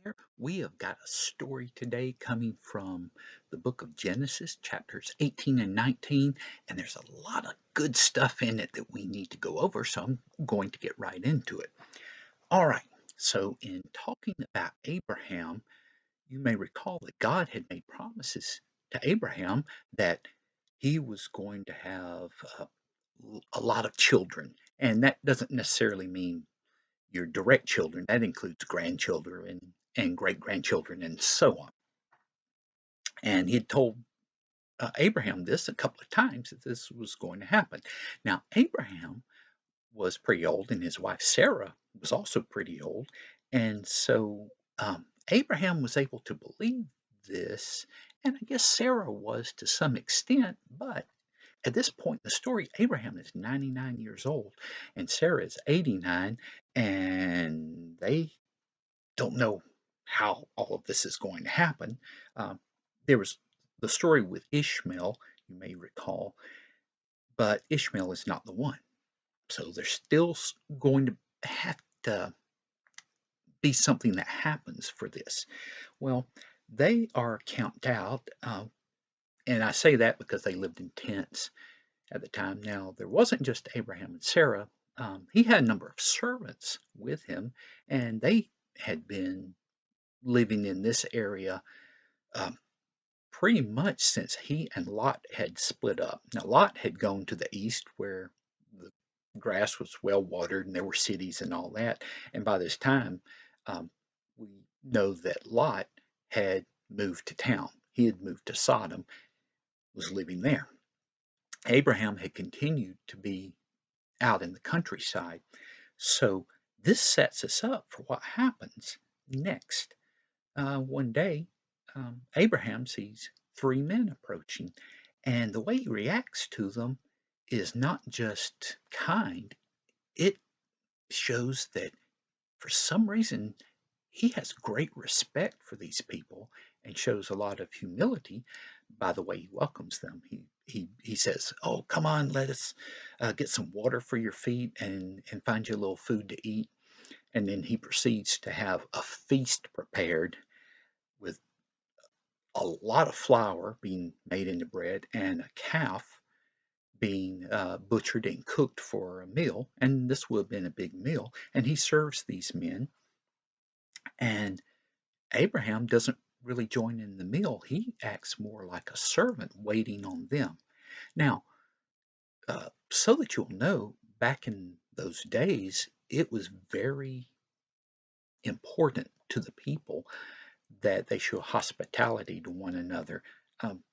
there. We have got a story today coming from the book of Genesis, chapters 18 and 19, and there's a lot of good stuff in it that we need to go over, so I'm going to get right into it. All right, so in talking about Abraham, you may recall that God had made promises to Abraham that he was going to have a lot of children, and that doesn't necessarily mean your direct children. That includes grandchildren and great grandchildren and so on. And he had told Abraham this a couple of times that this was going to happen. Now, Abraham was pretty old, and his wife Sarah was also pretty old. And so Abraham was able to believe this, and I guess Sarah was to some extent, but at this point in the story, Abraham is 99 years old and Sarah is 89, and they don't know how all of this is going to happen. Um, there was the story with Ishmael, you may recall, but Ishmael is not the one. So there's still going to have to be something that happens for this. Well, they are camped out, and I say that because they lived in tents at the time. Now, there wasn't just Abraham and Sarah, he had a number of servants with him, and they had been living in this area um, pretty much since he and Lot had split up. Now, Lot had gone to the east where the grass was well watered and there were cities and all that. And by this time, um, we know that Lot had moved to town. He had moved to Sodom, was living there. Abraham had continued to be out in the countryside. So this sets us up for what happens next. One day, Abraham sees three men approaching, and the way he reacts to them is not just kind, it shows that for some reason he has great respect for these people and shows a lot of humility by the way he welcomes them. He says, "Oh, come on, let us get some water for your feet and find you a little food to eat." And then he proceeds to have a feast prepared with a lot of flour being made into bread and a calf being butchered and cooked for a meal. And this would have been a big meal. And he serves these men. And Abraham doesn't really join in the meal. He acts more like a servant waiting on them. Now, so that you'll know, back in those days, it was very important to the people that they show hospitality to one another. Um,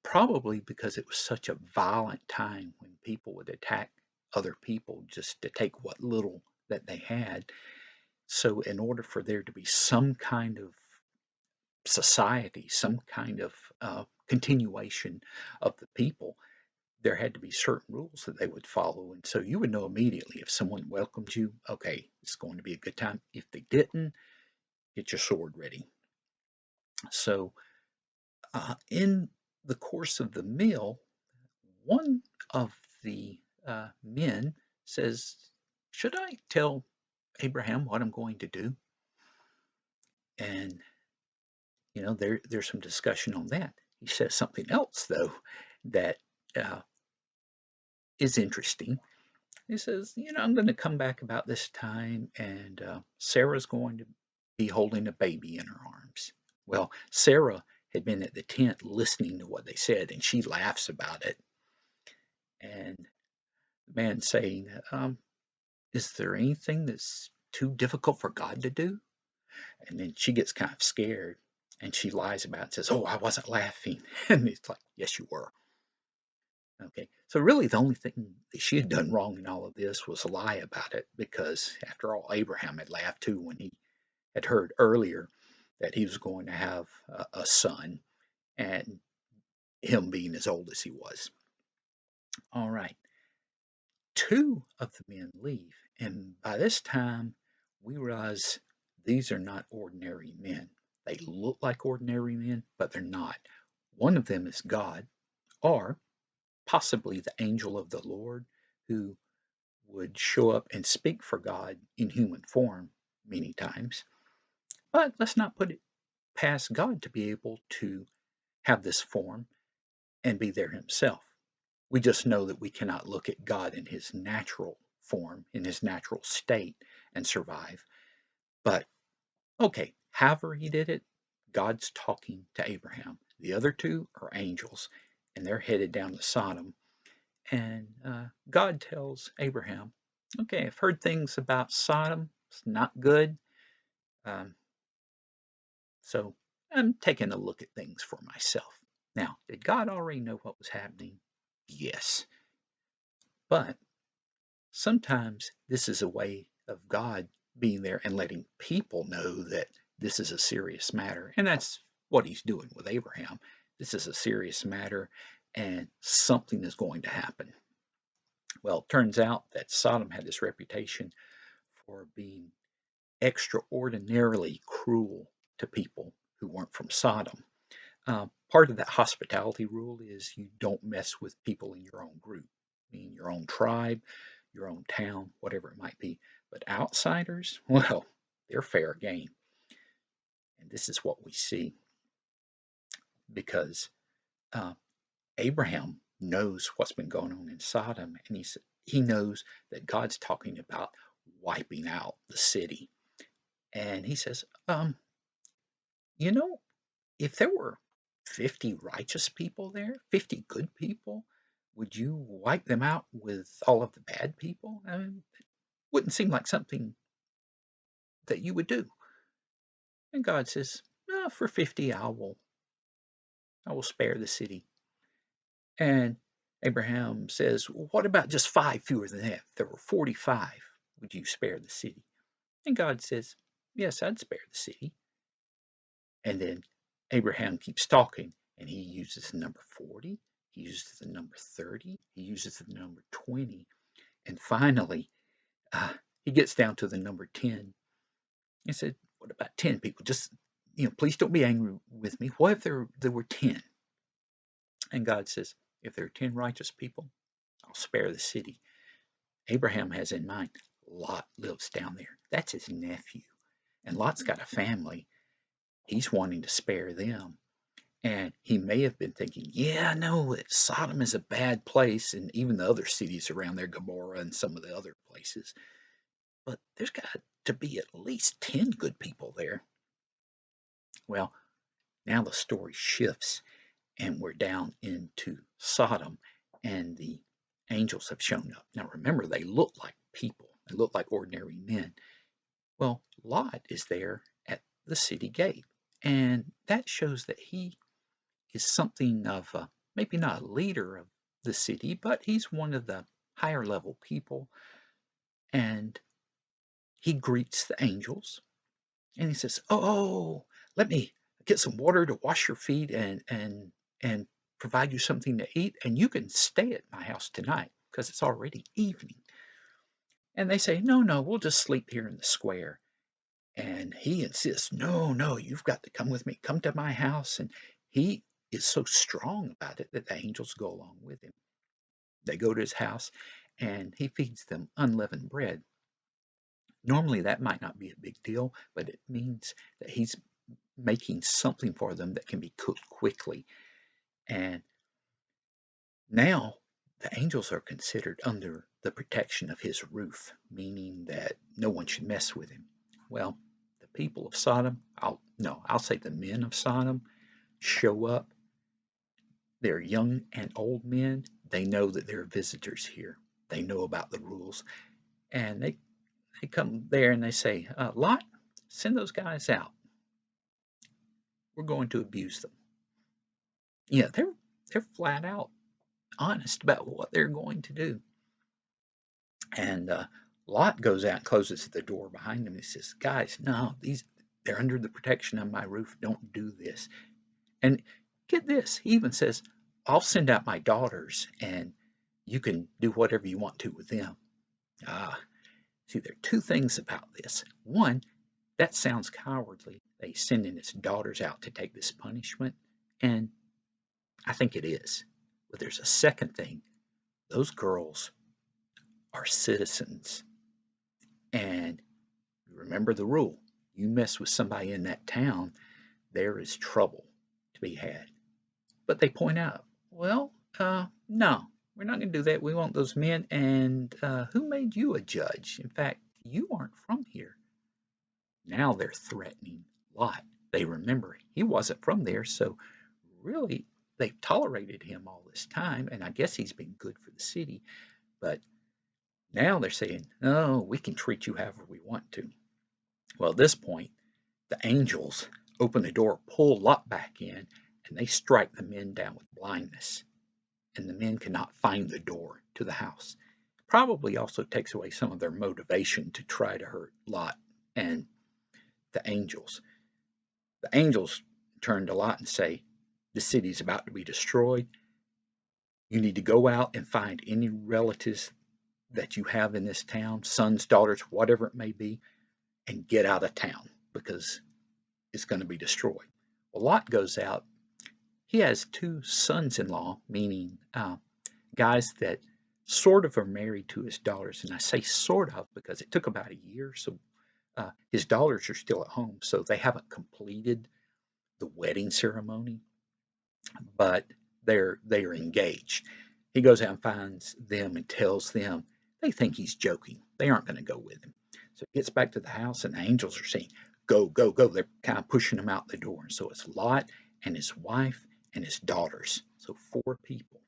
Probably because it was such a violent time when people would attack other people just to take what little that they had. So, in order for there to be some kind of society, some kind of continuation of the people, there had to be certain rules that they would follow. And so you would know immediately if someone welcomed you, okay, it's going to be a good time. If they didn't, get your sword ready. So, in the course of the meal, one of the men says, "Should I tell Abraham what I'm going to do?" And there's some discussion on that. He says something else though that uh, is interesting. He says, "I'm going to come back about this time, and Sarah's going to be holding a baby in her arms." Well, Sarah had been at the tent listening to what they said, and she laughs about it. And the man saying, "Is there anything that's too difficult for God to do?" And then she gets kind of scared and she lies about it and says, "Oh, I wasn't laughing." And it's like, "Yes, you were." Okay. So really the only thing that she had done wrong in all of this was lie about it because after all, Abraham had laughed too when he had heard earlier that he was going to have a son and him being as old as he was. All right. Two of the men leave. And by this time, we realize these are not ordinary men. They look like ordinary men, but they're not. One of them is God, or possibly the angel of the Lord who would show up and speak for God in human form many times. But let's not put it past God to be able to have this form and be there himself. We just know that we cannot look at God in his natural form, in his natural state, and survive. But okay, however he did it, God's talking to Abraham. The other two are angels, and they're headed down to Sodom. And God tells Abraham, okay, I've heard things about Sodom. It's not good. Um, so I'm taking a look at things for myself. Now, did God already know what was happening? Yes. But sometimes this is a way of God being there and letting people know that this is a serious matter. And that's what he's doing with Abraham. This is a serious matter and something is going to happen. Well, it turns out that Sodom had this reputation for being extraordinarily cruel to people who weren't from Sodom. Part of that hospitality rule is you don't mess with people in your own group, meaning your own tribe, your own town, whatever it might be. But outsiders, well, they're fair game. And this is what we see because uh, Abraham knows what's been going on in Sodom, and he knows that God's talking about wiping out the city. And he says, you know, if there were 50 righteous people there, 50 good people, would you wipe them out with all of the bad people? I mean, it wouldn't seem like something that you would do. And God says, "No, for 50, I will spare the city." And Abraham says, well, what about just five fewer than that? If there were 45, would you spare the city? And God says, yes, I'd spare the city. And then Abraham keeps talking, and he uses the number 40, he uses the number 30, he uses the number 20, and finally uh, he gets down to the number 10. He said, what about 10 people? Just, please don't be angry with me. What if there were 10? And God says, if there are 10 righteous people, I'll spare the city. Abraham has in mind, Lot lives down there. That's his nephew. And Lot's got a family. He's wanting to spare them. And he may have been thinking, yeah, no, Sodom is a bad place, and even the other cities around there, Gomorrah and some of the other places. But there's got to be at least 10 good people there. Well, now the story shifts, and we're down into Sodom, and the angels have shown up. Now remember, they look like people, they look like ordinary men. Well, Lot is there at the city gate, and that shows that he is something of maybe not a leader of the city, but he's one of the higher level people, and he greets the angels, and he says, "Oh, let me get some water to wash your feet and provide you something to eat, and you can stay at my house tonight because it's already evening." And they say, "No, no, we'll just sleep here in the square." And he insists, "No, no, you've got to come with me. Come to my house." And he is so strong about it that the angels go along with him. They go to his house and he feeds them unleavened bread. Normally, that might not be a big deal, but it means that he's making something for them that can be cooked quickly. And now the angels are considered under the protection of his roof, meaning that no one should mess with him. Well, the people of Sodom, I'll say the men of Sodom show up. They're young and old men. They know that there are visitors here. They know about the rules. And they come there and they say, Lot, send those guys out. We're going to abuse them. Yeah, they're flat out honest about what they're going to do. And Lot goes out and closes the door behind him. He says, "Guys, no, they're under the protection of my roof. Don't do this." And get this, he even says, "I'll send out my daughters, and you can do whatever you want to with them." Ah, see, there are two things about this. One, that sounds cowardly. They sending his daughters out to take this punishment, and I think it is. But there's a second thing. Those girls are citizens. And remember the rule. You mess with somebody in that town, there is trouble to be had. But they point out, well, no, we're not going to do that. We want those men. And who made you a judge? In fact, you aren't from here. Now they're threatening Lot. They remember he wasn't from there, so really they've tolerated him all this time, and I guess he's been good for the city. But now they're saying, no, we can treat you however we want to. Well, at this point, the angels open the door, pull Lot back in, and they strike the men down with blindness. And the men cannot find the door to the house. Probably also takes away some of their motivation to try to hurt Lot and the angels. The angels turn to Lot and say, the city's about to be destroyed. You need to go out and find any relatives that you have in this town, sons, daughters, whatever it may be, and get out of town because it's going to be destroyed. Well, Lot goes out. He has two sons in law, meaning guys that sort of are married to his daughters. And I say sort of because it took about a year. So his daughters are still at home. So they haven't completed the wedding ceremony, but they are engaged. He goes out and finds them and tells them they think he's joking. They aren't going to go with him. So he gets back to the house, and the angels are saying, go, go, go. They're kind of pushing him out the door. And so it's Lot and his wife and his daughters. So 4 people.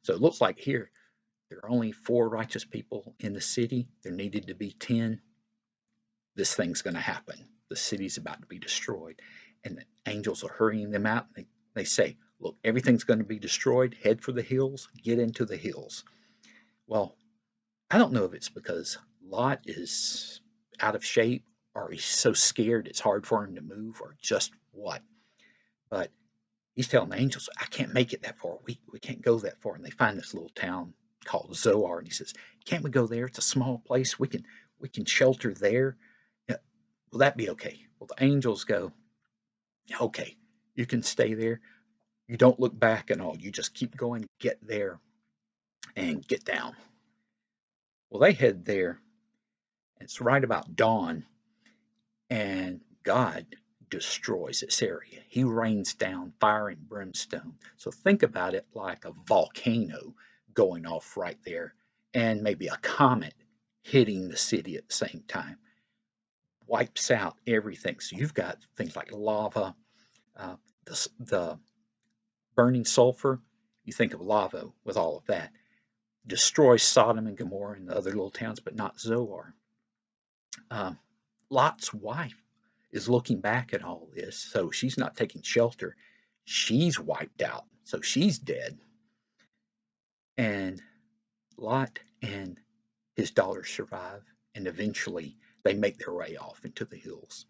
So it looks like here there are only 4 righteous people in the city. There needed to be 10. This thing's going to happen. The city's about to be destroyed. And the angels are hurrying them out. They say, look, everything's going to be destroyed. Head for the hills. Get into the hills. Well, I don't know if it's because Lot is out of shape or he's so scared it's hard for him to move or just what. But he's telling the angels, I can't make it that far. We can't go that far. And they find this little town called Zoar. And he says, can't we go there? It's a small place. We can shelter there. Yeah, will that be okay? Well, the angels go, okay, you can stay there. You don't look back and all. You just keep going, get there, and get down. Well, they head there. It's right about dawn, and God destroys this area. He rains down fire and brimstone. So think about it like a volcano going off right there, and maybe a comet hitting the city at the same time. Wipes out everything. So you've got things like lava, uh, the burning sulfur. You think of lava with all of that. Destroys Sodom and Gomorrah and the other little towns, but not Zoar. Um, Lot's wife is looking back at all this, so she's not taking shelter. She's wiped out, so she's dead. And Lot and his daughters survive, and eventually they make their way off into the hills.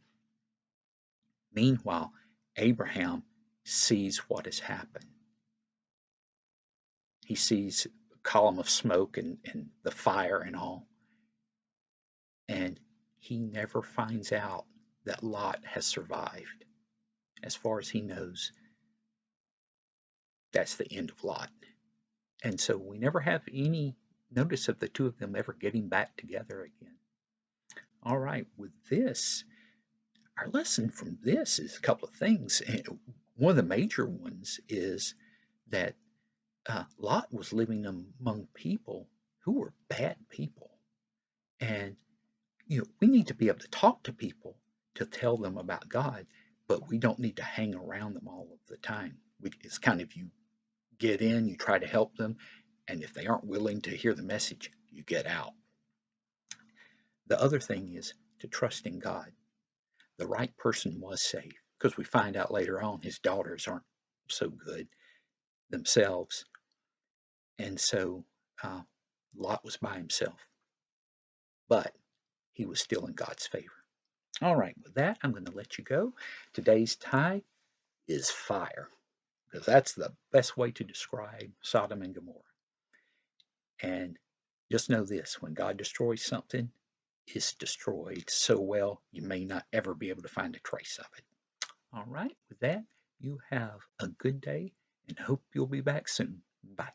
Meanwhile, Abraham sees what has happened. He sees a column of smoke and the fire and all, and he never finds out that Lot has survived. As far as he knows, that's the end of Lot. And so we never have any notice of the two of them ever getting back together again. All right, with this, our lesson from this is a couple of things. And one of the major ones is that Lot was living among people who were bad people. And we need to be able to talk to people to tell them about God, but we don't need to hang around them all of the time. It's kind of you get in, you try to help them, and if they aren't willing to hear the message, you get out. The other thing is to trust in God. The right person was saved because we find out later on his daughters aren't so good themselves. And so Lot was by himself, but he was still in God's favor. All right, with that, I'm going to let you go. Today's tide is fire because that's the best way to describe Sodom and Gomorrah. And just know this, when God destroys something, it's destroyed so well you may not ever be able to find a trace of it. All right, with that, you have a good day and hope you'll be back soon. Bye.